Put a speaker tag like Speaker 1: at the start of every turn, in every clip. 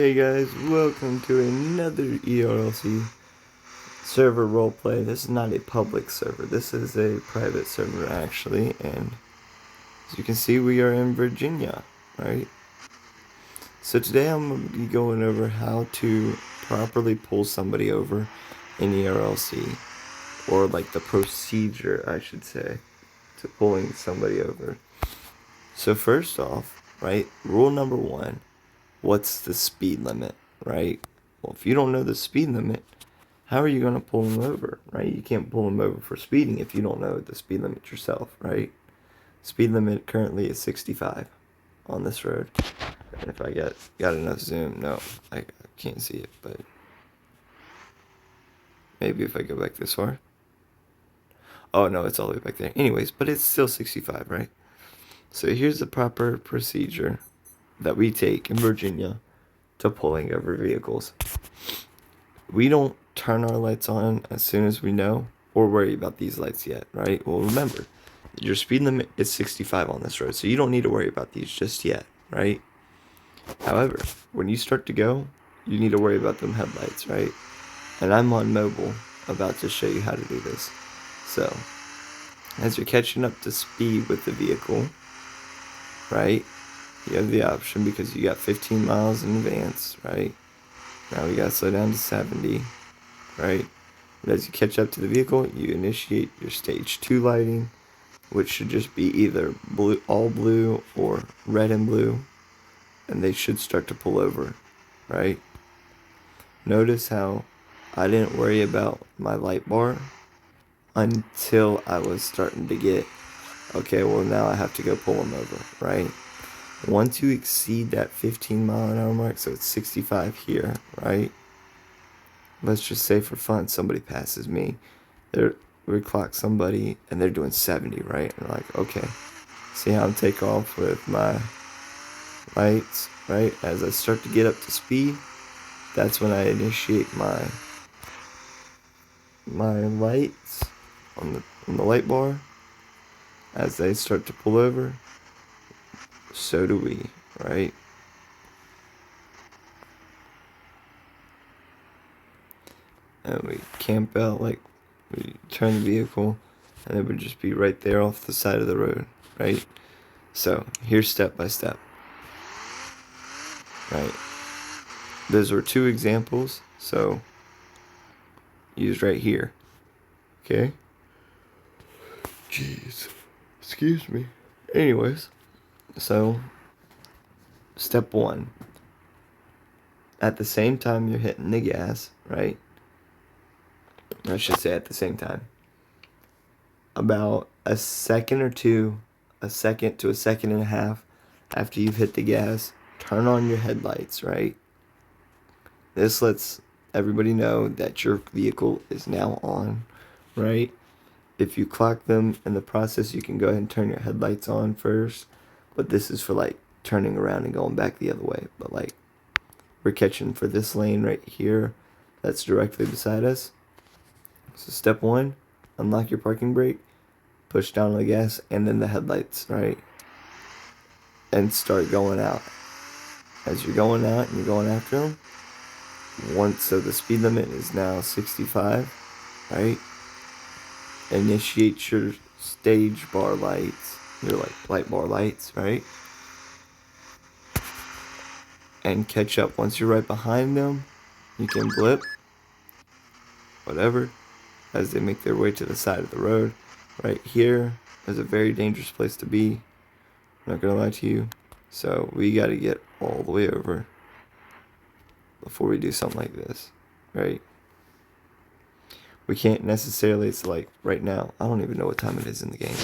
Speaker 1: Hey guys, welcome to another Erlc server roleplay. This is not a public server, this is a private server actually, and as you can see we are in Virginia, right? So today I'm going to be going over how to properly pull somebody over in Erlc, or like the procedure I should say, to pulling somebody over. So first off, right, rule number one, what's the speed limit, right? Well, if you don't know the speed limit, how are you going to pull them over, right? You can't pull them over for speeding if you don't know the speed limit yourself, right? Speed limit currently is 65 on this road. And if I got enough zoom, no, I can't see it, but maybe if I go back this far. Oh no, it's all the way back there. Anyways, but it's still 65, right? So here's the proper procedure that we take in Virginia to pulling over vehicles. We don't turn our lights on as soon as we know or worry about these lights yet, right? Well, remember, your speed limit is 65 on this road, so you don't need to worry about these just yet, right? However, when you start to go, you need to worry about them headlights, right? And I'm on mobile, about to show you how to do this. So, as you're catching up to speed with the vehicle, right, you have the option because you got 15 miles in advance, right? Now we gotta slow down to 70, right? But as you catch up to the vehicle, you initiate your stage 2 lighting, which should just be either blue, all blue or red and blue, and they should start to pull over, right? Notice how I didn't worry about my light bar until I was starting to get, okay, well now I have to go pull them over, right? Once you exceed that 15-mile-an-hour mark, so it's 65 here, right? Let's just say for fun, somebody passes me. We clock somebody and they're doing 70, right? And like, okay, see how I'm take off with my lights, right? As I start to get up to speed, that's when I initiate my lights on the light bar. As they start to pull over, so do we, right? And we camp out, like we turn the vehicle, and it would just be right there off the side of the road, right? So here's step by step, right? Those were two examples, so used right here, okay? Jeez, excuse me. Anyways, so step one, at the same time you're hitting the gas, right? I should say at the same time. About a second or two, a second to a second and a half after you've hit the gas, turn on your headlights, right? This lets everybody know that your vehicle is now on, right? If you clock them in the process, you can go ahead and turn your headlights on first, but this is for like turning around and going back the other way. But like, we're catching for this lane right here that's directly beside us. So step one, unlock your parking brake, push down on the gas, and then the headlights, right? And start going out. As you're going out and you're going after them, so the speed limit is now 65, right? Initiate your stage bar lights, your like light bar lights, right? And catch up. Once you're right behind them, you can blip, whatever, as they make their way to the side of the road. Right here is a very dangerous place to be, I'm not gonna lie to you. So we gotta get all the way over before we do something like this, right? We can't necessarily, it's like right now, I don't even know what time it is in the game.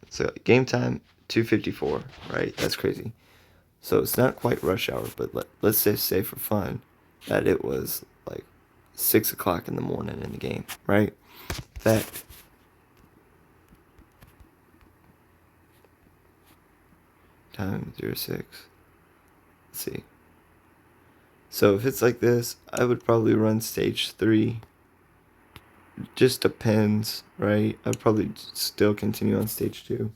Speaker 1: So game time, 2:54, right? That's crazy. So it's not quite rush hour, but let's say for fun that it was like 6 o'clock in the morning in the game, right? That time 06. Let's see. So if it's like this, I would probably run stage 3. Just depends, right? I'd probably still continue on stage 2.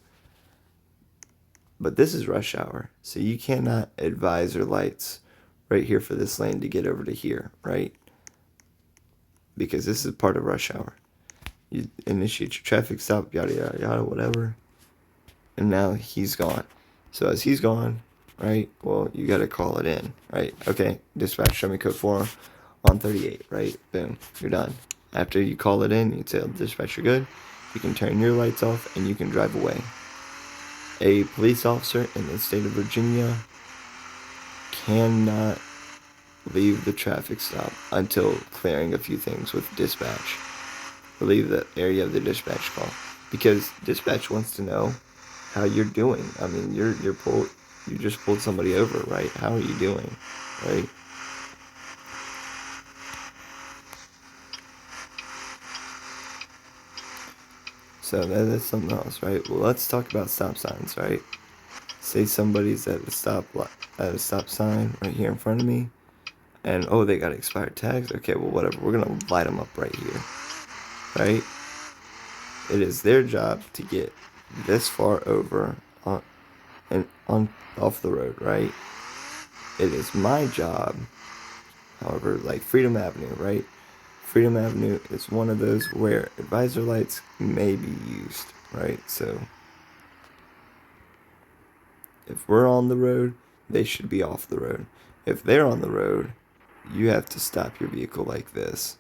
Speaker 1: But this is rush hour, so you cannot advise your lights right here for this lane to get over to here, right? Because this is part of rush hour. You initiate your traffic stop, yada, yada, yada, whatever. And now he's gone. So as he's gone, right, well, you got to call it in, right? Okay, dispatch, show me code 4 on 38, right? Boom, you're done. After you call it in, you tell dispatch you're good. You can turn your lights off and you can drive away. A police officer in the state of Virginia cannot leave the traffic stop until clearing a few things with dispatch. Or leave the area of the dispatch call, because dispatch wants to know how you're doing. I mean, you just pulled somebody over, right? How are you doing, right? So that's something else, right? Well, let's talk about stop signs, right? Say somebody's at a stop sign right here in front of me, and oh, they got expired tags. Okay, well, whatever. We're gonna light them up right here, right? It is their job to get this far over on off the road, right? It is my job, however, like Freedom Avenue, right? Freedom Avenue is one of those where advisor lights may be used, right? So if we're on the road, they should be off the road. If they're on the road, you have to stop your vehicle like this,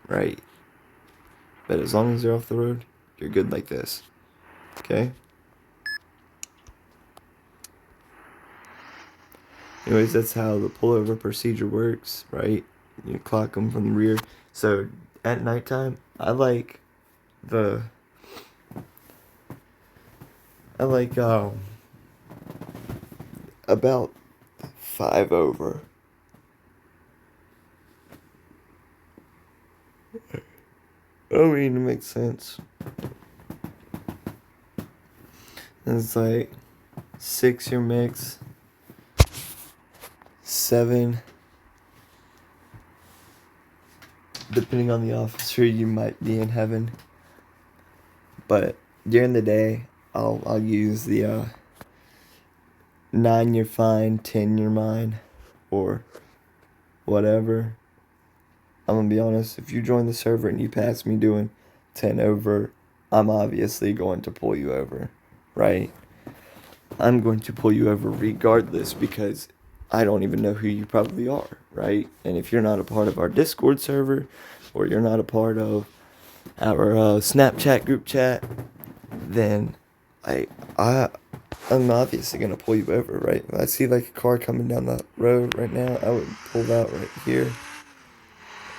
Speaker 1: right? But as long as they're off the road, you're good like this, okay? Anyways, that's how the pullover procedure works, right? You clock them from the rear. So at nighttime, I like about 5 over. I mean, it makes sense. It's like 6 your mix, 7, depending on the officer, you might be in heaven. But during the day, I'll use the 9 you're fine, 10 you're mine, or whatever. I'm gonna be honest, if you join the server and you pass me doing 10 over, I'm obviously going to pull you over, right? I'm going to pull you over regardless, because I don't even know who you probably are, right? And if you're not a part of our Discord server, or you're not a part of our Snapchat group chat, then I'm obviously gonna pull you over, right? When I see like a car coming down the road right now, I would pull out right here,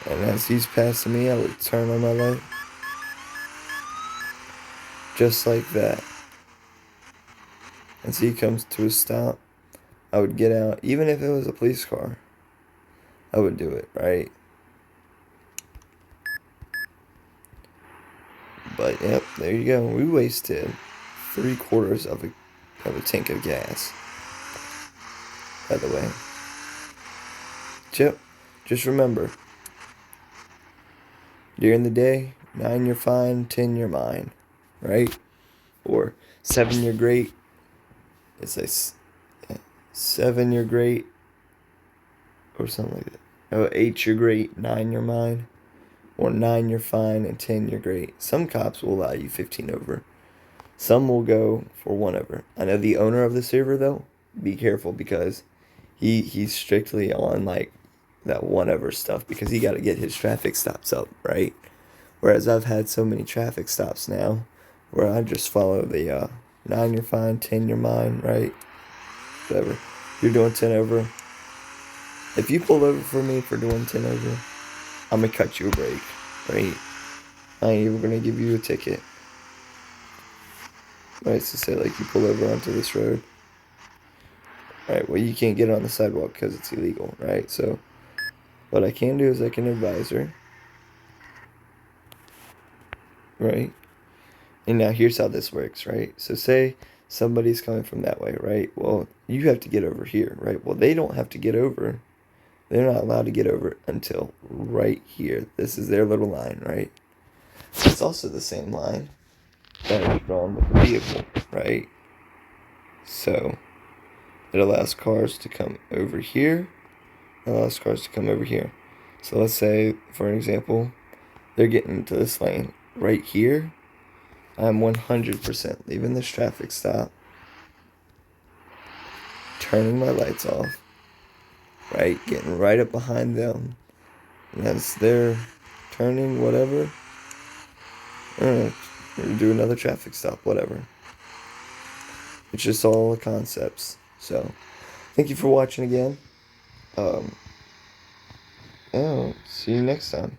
Speaker 1: and as he's passing me, I would turn on my light, just like that. As he comes to a stop, I would get out, even if it was a police car. I would do it, right? But yep, there you go. We wasted 3/4 of a tank of gas. By the way, Chip, just remember, during the day, 9 you're fine, 10 you're mine, right? Or 7 you're great. It's like 7 you're great, or something like that. Oh, 8 you're great, 9 you're mine. Or 9 you're fine and 10 you're great. Some cops will allow you 15 over. Some will go for 1 over. I know the owner of the server, though, be careful, because he's strictly on like that 1 over stuff, because he got to get his traffic stops up, right? Whereas I've had so many traffic stops now where I just follow the 9 you're fine, 10 you're mine, right? Whatever. You're doing 10 over. If you pull over for me for doing 10 over, I'm gonna cut you a break, right? I ain't even gonna give you a ticket. Right, so say like you pull over onto this road. Right, well, you can't get on the sidewalk because it's illegal, right? So what I can do is I can advise her, right? And now here's how this works, right? So say somebody's coming from that way, right? Well, you have to get over here, right? Well, they don't have to get over. They're not allowed to get over until right here. This is their little line, right? It's also the same line that is drawn with the vehicle, right? So It allows cars to come over here. It allows cars to come over here. So let's say, for an example, they're getting into this lane right here. I'm 100% leaving this traffic stop, turning my lights off, right? Getting right up behind them. And as they're turning, whatever, do another traffic stop, whatever. It's just all concepts. So, thank you for watching again. Yeah, see you next time.